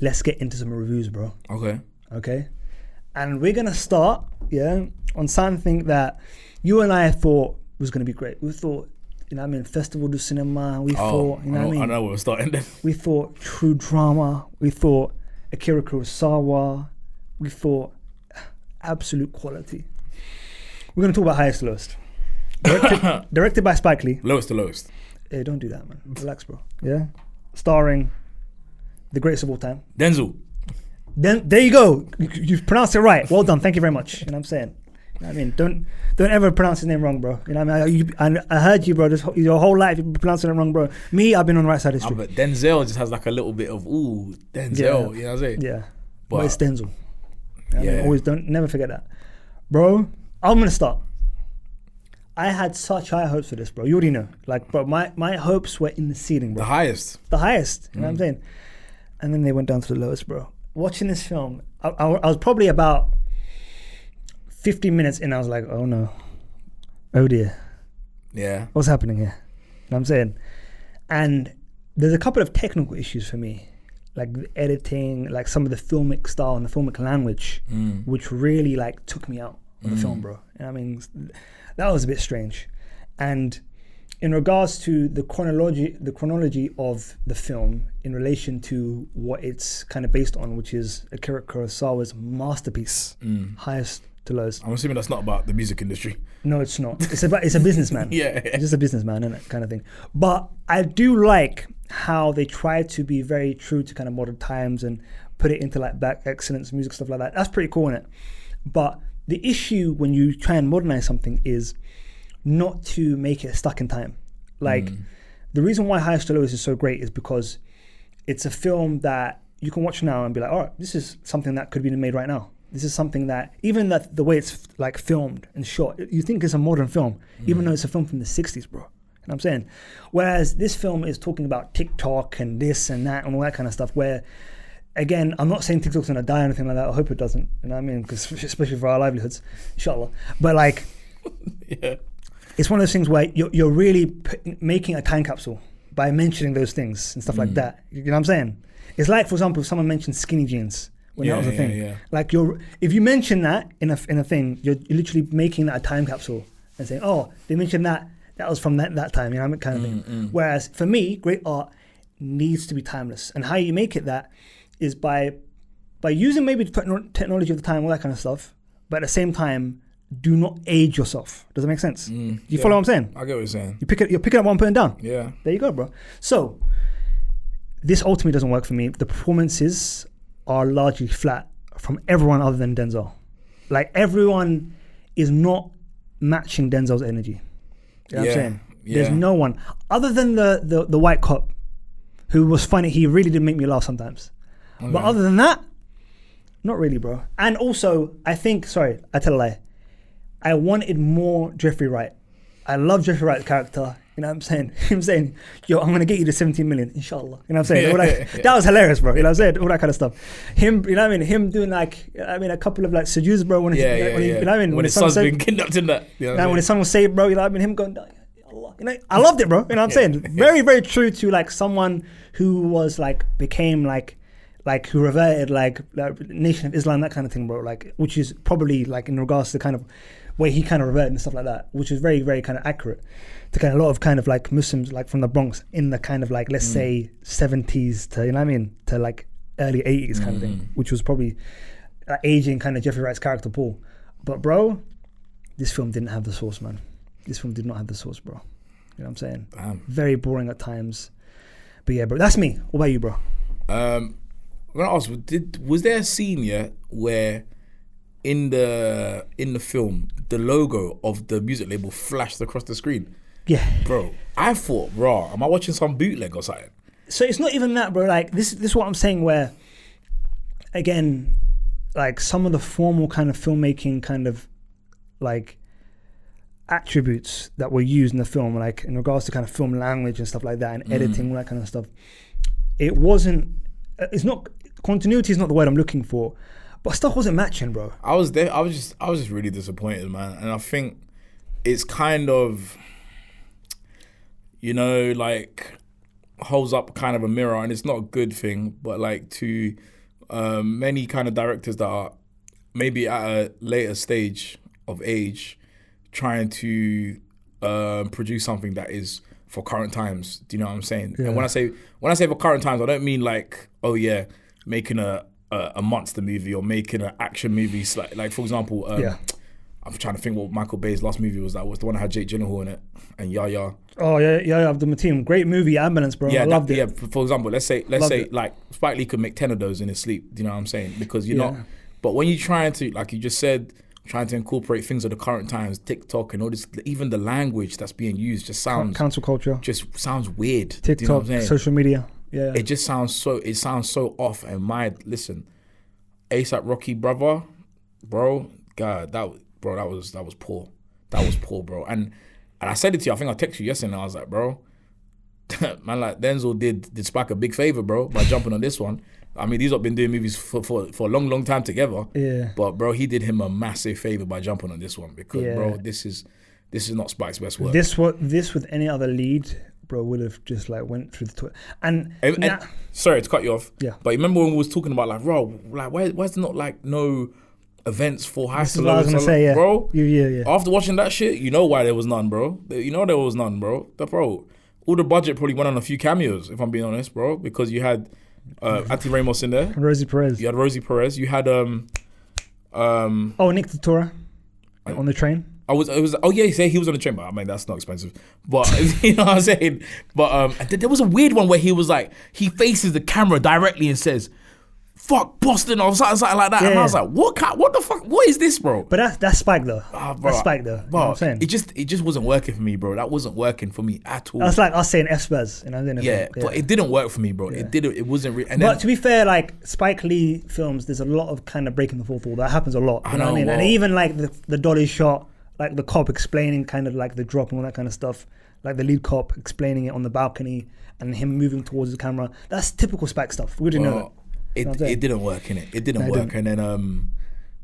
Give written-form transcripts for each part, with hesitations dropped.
let's get into some reviews, bro. Okay. And we're gonna start, on something that you and I thought was gonna be great. We thought, Festival du Cinema. We thought, I know where we're starting then. We thought true drama. We thought Akira Kurosawa. We thought absolute quality. We're gonna talk about Highest to Lowest. Directed by Spike Lee. Lowest to lowest. Hey, don't do that, man. Relax, bro. Yeah. Starring the greatest of all time, Denzel. Then there you go. You've pronounced it right. Well done. Thank you very much. You know what I'm saying? You know what I mean? Don't ever pronounce his name wrong, bro. You know what I mean? I heard you, bro. Your whole life you've been pronouncing it wrong, bro. Me, I've been on the right side of the street. But Denzel just has like a little bit of Denzel. You know what I'm saying? Yeah. But it's Denzel. I mean, Yeah. never forget that, bro. I'm gonna start. I had such high hopes for this, bro. You already know. Like, bro, my hopes were in the ceiling, bro. The highest. You know what I'm saying? And then they went down to the lowest, bro. Watching this film, I was probably about 50 minutes in. I was like, oh no. Oh dear. Yeah. What's happening here? You know what I'm saying? And there's a couple of technical issues for me. Like the editing, like some of the filmic style and the filmic language, which really like took me out of the film, bro. You know what I mean? That was a bit strange. And in regards to the chronology of the film in relation to what it's kind of based on, which is Akira Kurosawa's masterpiece, Highest to Lowest. I'm assuming that's not about the music industry. No, it's not. It's a businessman. It's just a businessman, isn't it? Kind of thing. But I do like how they try to be very true to kind of modern times and put it into like black excellence, music, stuff like that. That's pretty cool, isn't it? But the issue when you try and modernize something is not to make it stuck in time. Like the reason why Highest to Lowest is so great is because it's a film that you can watch now and be like, all right, this is something that could be made right now. This is something that, even that the way it's like filmed and shot, you think it's a modern film, even though it's a film from the 60s, bro. You know what I'm saying? Whereas this film is talking about TikTok and this and that and all that kind of stuff where, again, I'm not saying TikTok's gonna die or anything like that. I hope it doesn't. You know what I mean? Because especially for our livelihoods, inshallah. But like, it's one of those things where you're really making a time capsule by mentioning those things and stuff like that. You know what I'm saying? It's like, for example, if someone mentioned skinny jeans when that was a thing. Yeah. Like if you mention that in a thing, you're literally making that a time capsule and saying, oh, they mentioned that was from that time. You know what I mean? Kind of thing. Whereas for me, great art needs to be timeless, and how you make it that is by using maybe the technology of the time, all that kind of stuff, but at the same time, do not age yourself. Does that make sense? You follow what I'm saying? I get what you're saying. You're picking up one, putting down. Yeah. There you go, bro. So this ultimately doesn't work for me. The performances are largely flat from everyone other than Denzel. Like everyone is not matching Denzel's energy. You know what I'm saying? Yeah. There's no one other than the white cop who was funny. He really did make me laugh sometimes. Okay. But other than that, not really, bro. And also, I tell a lie. I wanted more Jeffrey Wright. I love Jeffrey Wright's character. You know what I'm saying? I'm saying, yo, I'm going to get you to 17 million, inshallah. You know what I'm saying? That was hilarious, bro. You know what I'm saying? All that kind of stuff. Him, you know what I mean? Him doing a couple of seduce, bro. When you know what I mean? When his son's been kidnapped in that. You know when his son was saved, bro, you know what I mean? Him going, Allah. You know, I loved it, bro. You know what I'm saying? Very, very true to someone who was became who reverted Nation of Islam, that kind of thing, bro. Which is probably in regards to kind of way he kind of reverted and stuff like that, which is very, very kind of accurate to kind of a lot of kind of Muslims from the Bronx in the kind of let's say 70s to, you know what I mean, to early 80s kind of thing, which was probably aging kind of Jeffrey Wright's character Paul. But bro, this film didn't have the sauce, man. This film did not have the sauce, bro. You know what I'm saying? Damn. Very Very boring at times. But yeah, bro, that's me. What about you, bro? I'm gonna ask, was there a scene where in the film the logo of the music label flashed across the screen? Yeah, bro. I thought, am I watching some bootleg or something? So it's not even that, bro. This is what I'm saying. Where again, some of the formal kind of filmmaking kind of attributes that were used in the film, in regards to kind of film language and stuff like that, and editing, all that kind of stuff. It wasn't. It's not continuity. Is not the word I'm looking for. But stuff wasn't matching, bro. I was there. I was just really disappointed, man. And I think it's kind of, holds up kind of a mirror, and it's not a good thing, but like to many kind of directors that are maybe at a later stage of age trying to produce something that is for current times. Do you know what I'm saying? Yeah. And when I say for current times, I don't mean like, oh yeah, making a monster movie or making an action movie. Like for example, I'm trying to think what Michael Bay's last movie was. That was the one that had Jake Gyllenhaal in it and Yahya. Oh yeah, Abdul Mateen. Great movie, Ambulance, bro. I loved it. Yeah, for example, let's say like Spike Lee could make 10 of those in his sleep. Do you know what I'm saying? Because you're not. But when you're trying to, like you just said, trying to incorporate things of the current times, TikTok and all this, even the language that's being used just sounds cancel culture. Just sounds weird. TikTok, do you know what I'm saying? Social media. Yeah. It just sounds so off. And listen, ASAP Rocky brother, bro, God, that was poor. That was poor, bro. And I said it to you. I think I texted you yesterday. And I was like, bro, man, like Denzel did Spike a big favor, bro, by jumping on this one. I mean, these have been doing movies for a long time together. Yeah. But bro, he did him a massive favor by jumping on this one because bro, this is not Spike's best work. This with any other lead, bro, would have just like went through the Twitter. And sorry to cut you off. Yeah. But remember when we was talking about like, bro, like why's there not like no events for high school? I was gonna say, bro. Yeah. After watching that shit, you know why there was none, bro. You know there was none, bro. Bro, all the budget probably went on a few cameos, if I'm being honest, bro, because you had Auntie Ramos in there. Rosie Perez. You had Rosie Perez. You had Nick Tortora on the train. He was on the train, but I mean that's not expensive. But you know what I'm saying? But there was a weird one where he was like, he faces the camera directly and says, "Fuck Boston" or something like that. Yeah. And I was like, what the fuck? What is this, bro? But that's Spike though. That's Spike though. You know what I'm saying? It just wasn't working for me, bro. That wasn't working for me at all. That's like us saying F-Spurs, you know? But it didn't work for me, bro. Yeah. It wasn't really. But to be fair, like Spike Lee films, there's a lot of kind of breaking the fourth wall. That happens a lot. You know what I mean? And even like the dolly shot, like the cop explaining kind of like the drop and all that kind of stuff. Like the lead cop explaining it on the balcony and him moving towards the camera. That's typical Spike stuff. We didn't know that. It didn't work, innit? It didn't work. And then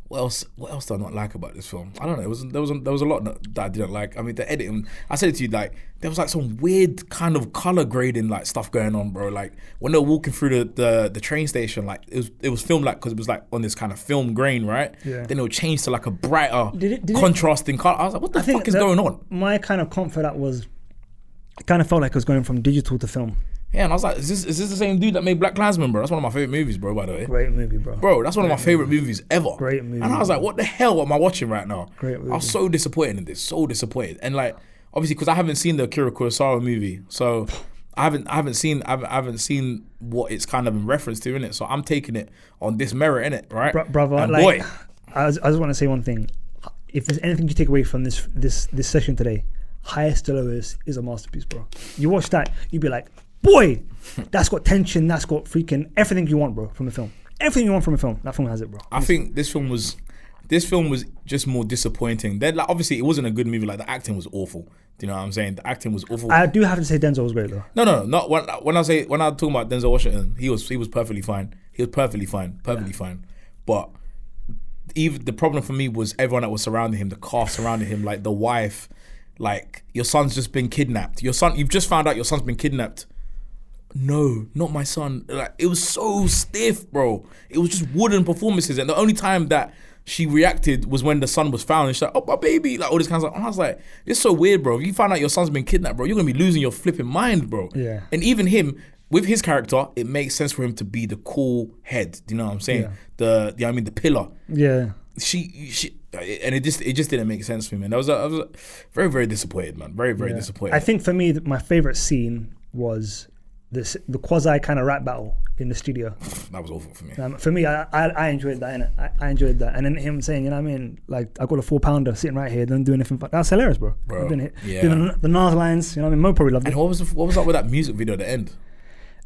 what else do I not like about this film? I don't know. There was a lot that I didn't like. I mean, the editing. I said it to you, like there was like some weird kind of color grading like stuff going on, bro. Like when they were walking through the train station, like it was filmed like because it was like on this kind of film grain, right? Yeah. Then it would change to like a brighter contrasting color. I was like, what the fuck is going on? My kind of comfort that was, it kind of felt like it was going from digital to film. Yeah, and I was like, is this the same dude that made Black Klansman, bro? That's one of my favorite movies, bro, by the way. Great movie, bro. Bro, that's one of my favorite movies ever. Great movie. And I was like, what the hell am I watching right now? Great movie. I was so disappointed in this, so disappointed. And like, obviously, because I haven't seen the Akira Kurosawa movie, so I haven't seen what it's kind of in reference to, innit? So I'm taking it on this merit, innit, right? Brother, and like, boy, I just want to say one thing. If there's anything you take away from this session today, Highest to Lowest is a masterpiece, bro. You watch that, you'd be like, boy, that's got tension, that's got freaking everything you want, bro, from the film. Everything you want from a film, that film has it, bro. I think this film was just more disappointing. Then, like, obviously, it wasn't a good movie. Like, the acting was awful. Do you know what I'm saying? The acting was awful. I do have to say Denzel was great, though. No, not when I'm talking about Denzel Washington, he was perfectly fine. He was perfectly fine. But even the problem for me was everyone that was surrounding him, the cast surrounding him, like the wife, like, your son's just been kidnapped. You've just found out your son's been kidnapped. No, not my son. Like, it was so stiff, bro. It was just wooden performances, and the only time that she reacted was when the son was found, and she's like, "Oh, my baby," like all this kind of stuff. And I was like, "It's so weird, bro. If you find out your son's been kidnapped, bro, you're gonna be losing your flipping mind, bro." Yeah. And even him, with his character, it makes sense for him to be the cool head. Do you know what I'm saying? Yeah. The pillar. Yeah. She, and it just didn't make sense for me, man. I was very, very disappointed, man. Very, very disappointed. I think for me, my favorite scene was the quasi kind of rap battle in the studio. That was awful for me. For me, I enjoyed that, innit? I enjoyed that. And then him saying, you know what I mean? Like, I got a 4-pounder sitting right here, don't do anything. That's hilarious, bro. Doing the Nas lines, you know what I mean? Mo probably loved it. And what was up with that music video at the end?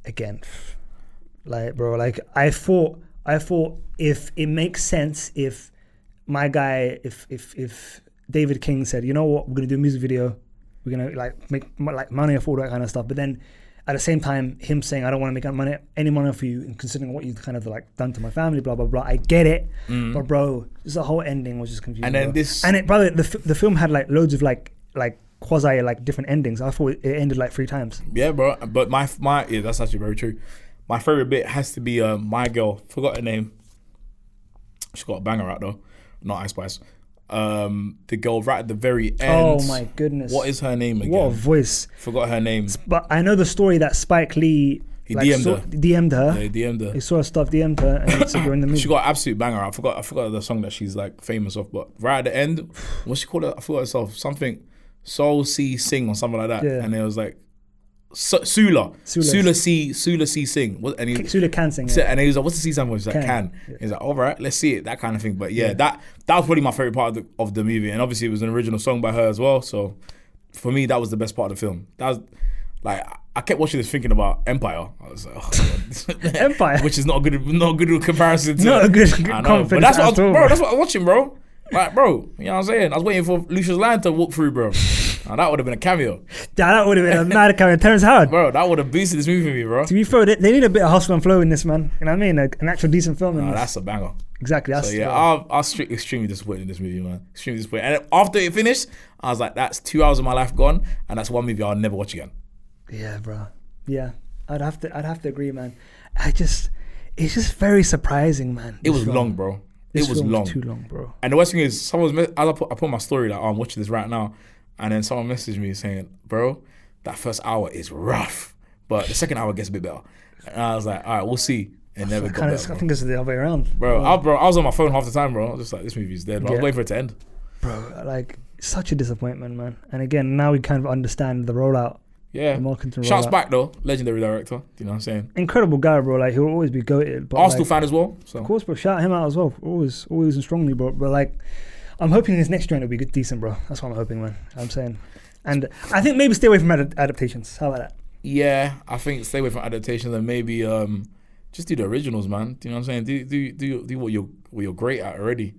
Again, like, bro, like, I thought if it makes sense if my guy, if David King said, you know what, we're gonna do a music video, we're gonna like make like money off all that kind of stuff, but then at the same time, him saying, I don't want to make any money for you, and considering what you've kind of like done to my family, blah, blah, blah. I get it. But bro, just the whole ending was just confusing. And then bro. The film had like loads of like quasi like different endings. I thought it ended like 3 times. Yeah, bro. But my yeah, that's actually very true. My favorite bit has to be my girl. Forgot her name. She got a banger out though, not Ice Spice. The girl right at the very end. Oh my goodness! What is her name again? What a voice! Forgot her name. But I know the story that Spike Lee DM'd her. DM'd her. Yeah, he DM'd her. He saw her stuff, DM'd her, and he said, "You're in the movie." She got an absolute banger. I forgot the song that she's like famous of. But right at the end, what's she called? I forgot herself. Something Soul C Sing or something like that. Yeah. And it was like Sula C Sing. Sula can sing. Yeah. And he was like, "What's the C sound for?" He's like, "Can." Yeah. He's like, "All right, let's see it." That kind of thing. But yeah, that was probably my favorite part of the movie. And obviously, it was an original song by her as well. So for me, that was the best part of the film. That was like, I kept watching this thinking about Empire. I was like, oh God. Empire, which is not a good comparison to. Not a good I know, but that's what I was watching, bro. Like, bro, you know what I'm saying? I was waiting for Lucius Lyon to walk through, bro. Now, that would have been a cameo. That would have been a mad cameo. Terrence Howard. Bro, that would have boosted this movie for me, bro. To be fair, they need a bit of hustle and flow in this, man. You know what I mean? An actual decent film. That's a banger. Exactly. That's so yeah, I was extremely disappointed in this movie, man. Extremely disappointed. And after it finished, I was like, that's 2 hours of my life gone, and that's one movie I'll never watch again. Yeah, bro. Yeah, I'd have to agree, man. It's just very surprising, man. It was long, bro. This it was long. Too long, bro. And the worst thing is, I put my story like, oh, I'm watching this right now, and then someone messaged me saying, bro, that first hour is rough, but the second hour gets a bit better. And I was like, all right, we'll see. And never got better, I think it's the other way around. Bro, I was on my phone half the time, bro. I was just like, this movie's dead. But I was waiting for it to end. Bro, like, such a disappointment, man. And again, now we kind of understand the rollout. Yeah. Shouts back though, legendary director. You know what I'm saying? Incredible guy, bro. Like, he'll always be goated. But Arsenal fan as well. So of course, bro. Shout him out as well. Always and strongly, bro. But like, I'm hoping his next joint will be decent, bro. That's what I'm hoping, man. I'm saying, and I think maybe stay away from adaptations. How about that? Yeah, I think stay away from adaptations and maybe just do the originals, man. Do you know what I'm saying? Do what you're great at already.